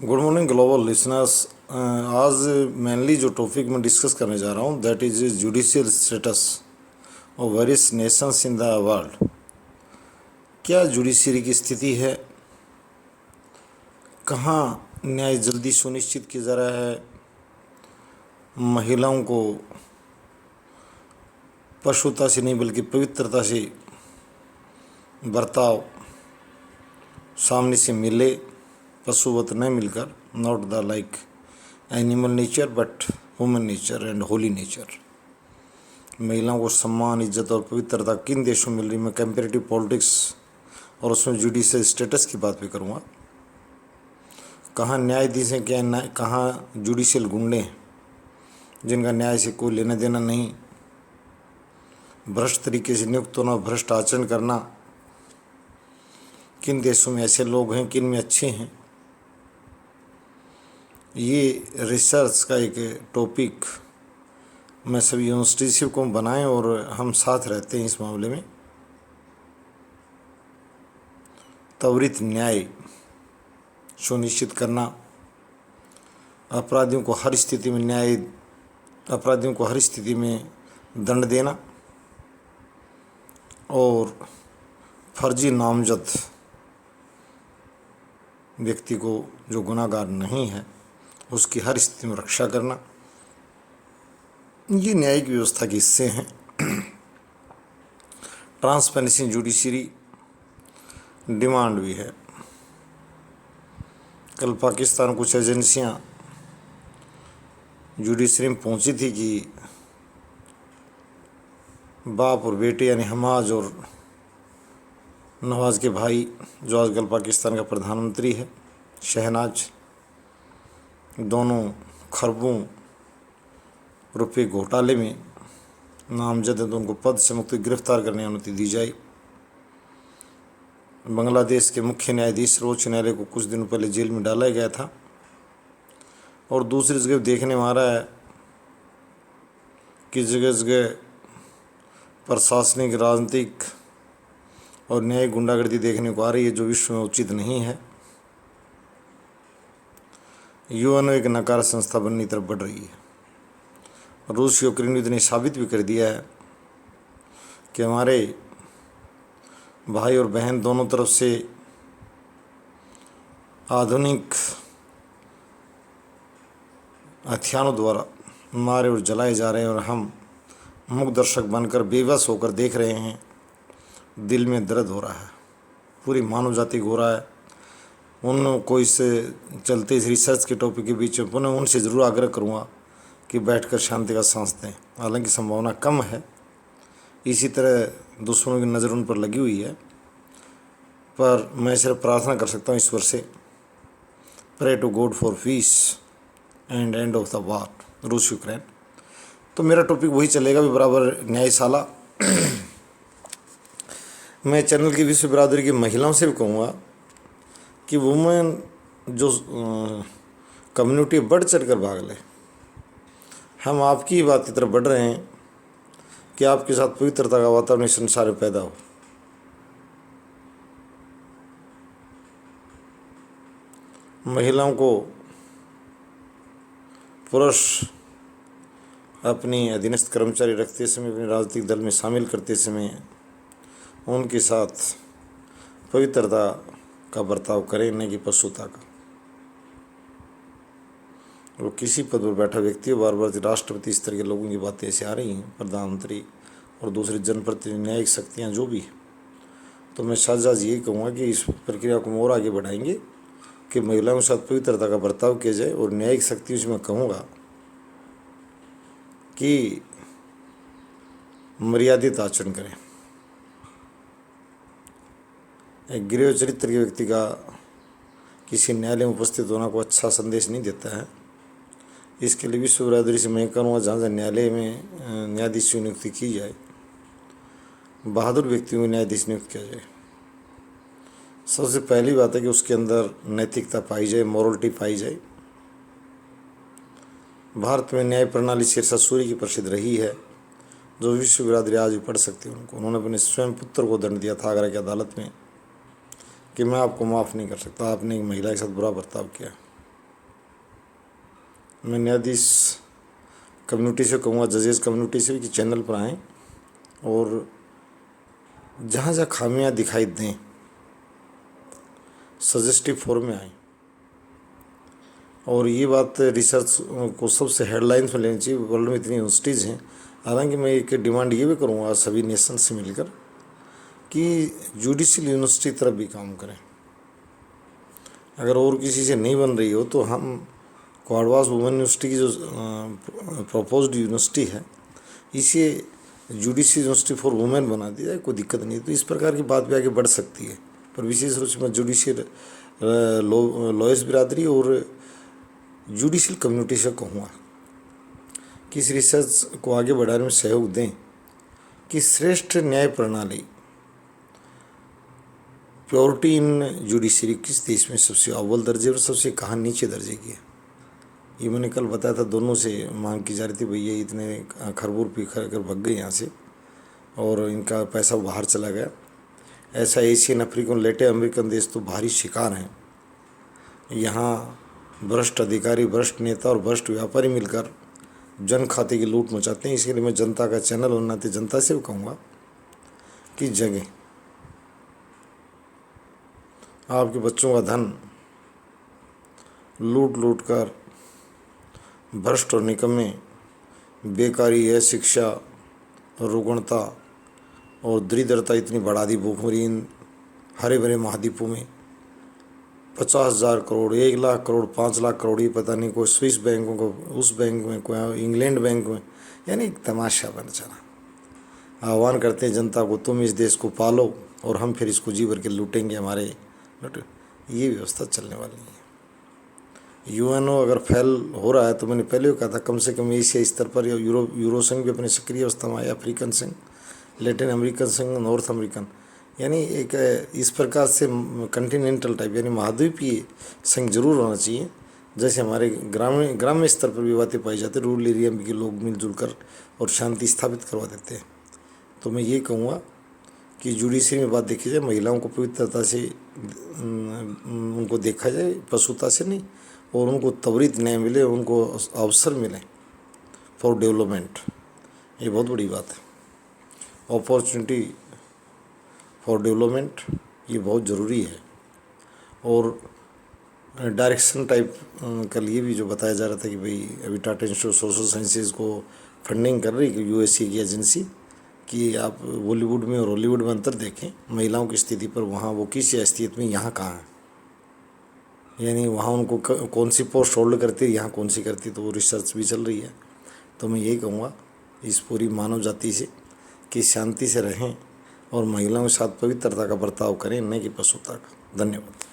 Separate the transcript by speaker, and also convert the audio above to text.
Speaker 1: Good morning global listeners. आज mainly जो topic मैं डिस्कस करने जा रहा हूँ that is judicial status of various Nations in the world. क्या जुडिशरी की स्थिति है, कहाँ न्याय जल्दी सुनिश्चित किया जा रहा है, महिलाओं को पशुता से नहीं बल्कि पवित्रता से बर्ताव सामने से मिले, पशुवत न मिलकर, not the like animal nature but human nature and Holi nature. महिलाओं को सम्मान, इज्जत और पवित्रता किन देशों में मिल रही, मैं कंपेरेटिव पॉलिटिक्स और उसमें जुडिशियल स्टेटस की बात भी करूँगा। कहाँ न्यायाधीश हैं, क्या न्याय, कहाँ जुडिशियल गुंडे हैं जिनका न्याय से कोई लेना देना नहीं, भ्रष्ट तरीके से नियुक्त होना, भ्रष्ट आचरण करना, किन देशों में ऐसे लोग हैं, किन में अच्छे हैं। ये रिसर्च का एक टॉपिक मैं सभी यूनिवर्सिटी को बनाएं और हम साथ रहते हैं इस मामले में। त्वरित न्याय सुनिश्चित करना, अपराधियों को हर स्थिति में अपराधियों को हर स्थिति में दंड देना और फर्जी नामजद व्यक्ति को जो गुनाहगार नहीं है उसकी हर स्थिति में रक्षा करना, ये न्यायिक व्यवस्था के हिस्से हैं। ट्रांसपेरेंसी जुडिशरी डिमांड भी है। कल पाकिस्तान कुछ एजेंसियां जुडिशरी में पहुंची थी कि बाप और बेटे यानी हमाज और नवाज के भाई, जो आजकल पाकिस्तान का प्रधानमंत्री है, शहनाज, दोनों खरबों रुपये घोटाले में नामजद है, तो उनको पद से मुक्त गिरफ्तार करने की अनुमति दी जाए। बांग्लादेश के मुख्य न्यायाधीश सर्वोच्च न्यायालय को कुछ दिनों पहले जेल में डाला गया था। और दूसरी जगह देखने में आ रहा है कि जगह जगह प्रशासनिक, राजनीतिक और न्यायिक गुंडागर्दी देखने को आ रही है, जो विश्व में उचित नहीं है। यूएनओ एक नकार संस्था बनने की तरफ बढ़ रही है। रूस यूक्रेन युद्ध ने साबित भी कर दिया है कि हमारे भाई और बहन दोनों तरफ से आधुनिक हथियारों द्वारा मारे और जलाए जा रहे हैं और हम मूक दर्शक बनकर बेबस होकर देख रहे हैं। दिल में दर्द हो रहा है, पूरी मानव जाति को हो रहा है। उनको इस चलते इस रिसर्च के टॉपिक के बीच में पुनः उनसे ज़रूर आग्रह करूँगा कि बैठकर शांति का सांस दें। हालांकि संभावना कम है, इसी तरह दुश्मनों की नज़र उन पर लगी हुई है, पर मैं सिर्फ प्रार्थना कर सकता हूँ ईश्वर से, pray to God for peace and end of the war, रूस यूक्रेन। तो मेरा टॉपिक वही चलेगा भी बराबर, न्यायशाला। मैं चैनल की विश्व बिरादरी की महिलाओं से भी कहूँगा कि वुमेन जो कम्युनिटी बढ़ चढ़ कर भाग ले। हम आपकी ही बात की तरफ बढ़ रहे हैं कि आपके साथ पवित्रता का वातावरण इस संसार में पैदा हो। महिलाओं को पुरुष अपनी अधीनस्थ कर्मचारी रखते समय, अपने राजनीतिक दल में शामिल करते समय उनके साथ पवित्रता का बर्ताव करें, न कि पशुता का। वो किसी पद पर बैठा व्यक्ति, बार बार राष्ट्रपति, इस तरह के लोगों की बातें ऐसे आ रही हैं, प्रधानमंत्री और दूसरे जनप्रतिनिधि, न्यायिक शक्तियाँ जो भी। तो मैं साझाज यही कहूँगा कि इस प्रक्रिया को और आगे बढ़ाएंगे कि महिलाओं के साथ पवित्रता का बर्ताव किया जाए। और न्यायिक शक्ति से मैं कहूँगा कि मर्यादित आचरण करें। एक गिरे चरित्र के व्यक्ति का किसी न्यायालय में उपस्थित होना को अच्छा संदेश नहीं देता है। इसके लिए विश्व बिरादरी से मैं कहूँगा, जहाँ जहाँ न्यायालय में न्यायाधीश की नियुक्ति की जाए, बहादुर व्यक्तियों को न्यायाधीश नियुक्त किया जाए। सबसे पहली बात है कि उसके अंदर नैतिकता पाई जाए, मॉरलिटी पाई जाए। भारत में न्याय प्रणाली सिरसा सूरी की प्रसिद्ध रही है, जो विश्व बिरादरी आज भी पढ़ सकती है उनको। उन्होंने अपने स्वयं पुत्र को दंड दिया था आगरा की अदालत में कि मैं आपको माफ़ नहीं कर सकता, आपने एक महिला के साथ बुरा बर्ताव किया। मैं न्यायाधीश कम्युनिटी से कहूँगा, जजेस कम्युनिटी से भी, कि चैनल पर आएँ और जहाँ जहाँ खामियाँ दिखाई दें सजेस्टिव फोरम में आएँ। और ये बात रिसर्च को सबसे हेडलाइंस में लेनी चाहिए। वर्ल्ड में इतनी यूनिवर्सिटीज़ हैं, हालांकि मैं एक डिमांड ये भी करूँगा सभी नेशन से मिलकर कि जुडिशल यूनिवर्सिटी तरफ भी काम करें। अगर और किसी से नहीं बन रही हो तो हम क्वाडवास वुमेन यूनिवर्सिटी की जो प्रपोज्ड यूनिवर्सिटी है, इसे जुडिशल यूनिवर्सिटी फॉर वुमेन बना दिया जाए, कोई दिक्कत नहीं है। तो इस प्रकार की बात भी आगे बढ़ सकती है। पर विशेष रूप से मैं जुडिशियल लॉयर्स बिरादरी और जुडिशल कम्युनिटी से कहूँगा कि इस रिसर्च को आगे बढ़ाने में सहयोग दें कि श्रेष्ठ न्याय प्रणाली, प्योरिटी इन जुडिशरी किस देश में सबसे अव्वल दर्जे और सबसे कहाँ नीचे दर्जे की है। ये मैंने कल बताया था, दोनों से मांग की जा रही थी, भैया इतने खरबूर पी कर भग गए यहाँ से और इनका पैसा बाहर चला गया। ऐसा एशियन, अफ्रीकन, लैटिन अमेरिकन देश तो भारी शिकार हैं। यहाँ भ्रष्ट अधिकारी, भ्रष्ट नेता और भ्रष्ट व्यापारी मिलकर जन खाते की लूट मचाते हैं। इसके लिए मैं जनता का चैनल बनाते जनता से भी कहूँगा कि जगह आपके बच्चों का धन लूट लूट कर भ्रष्ट और निकम्मे, बेकारी है, शिक्षा, रुग्णता और दरिद्रता इतनी बढ़ा दी भूखमरी इन हरे भरे महाद्वीपों में। 50,000 करोड़, 1 लाख करोड़, 5 लाख करोड़, ये पता नहीं कोई स्विस बैंकों को, उस बैंक में, कोई इंग्लैंड बैंक में, यानी एक तमाशा बन चला। आह्वान करते हैं जनता को, तुम इस देश को पालो और हम फिर इसको जी भर के लूटेंगे हमारे लूट। ये व्यवस्था चलने वाली है। यूएनओ अगर फेल हो रहा है तो मैंने पहले भी कहा था, कम से कम एशिया स्तर पर या यूरो संघ भी अपने सक्रिय अवस्था में आए, अफ्रीकन संघ, लैटिन अमेरिकन संघ, नॉर्थ अमेरिकन, यानी एक इस प्रकार से कंटिनेंटल टाइप यानी महाद्वीपीय संघ जरूर होना चाहिए। जैसे हमारे ग्रामीण स्तर पर भी बातें पाई जाती है, रूरल एरिया में के लोग मिलजुल कर और शांति स्थापित करवा देते हैं। तो मैं ये कहूँगा कि जुडिशरी में बात देखी जाए, महिलाओं को पवित्रता से उनको देखा जाए, पशुता से नहीं, और उनको त्वरित न्याय मिले, उनको अवसर मिले फॉर डेवलपमेंट। ये बहुत बड़ी बात है। अपॉर्चुनिटी फॉर डेवलपमेंट ये बहुत ज़रूरी है। और डायरेक्शन टाइप के लिए भी जो बताया जा रहा था कि भाई अभी Tata institute of social sciences को फंडिंग कर रही है यूएसए की एजेंसी, कि आप बॉलीवुड में और हॉलीवुड में अंतर देखें महिलाओं की स्थिति पर, वहाँ वो किस हैसियत में, यहाँ कहाँ है, यानी वहाँ उनको कौन सी पोस्ट होल्ड करती है, यहाँ कौन सी करती है। तो वो रिसर्च भी चल रही है। तो मैं यही कहूँगा इस पूरी मानव जाति से कि शांति से रहें और महिलाओं के साथ पवित्रता का बर्ताव करें, न कि पशुता का। धन्यवाद।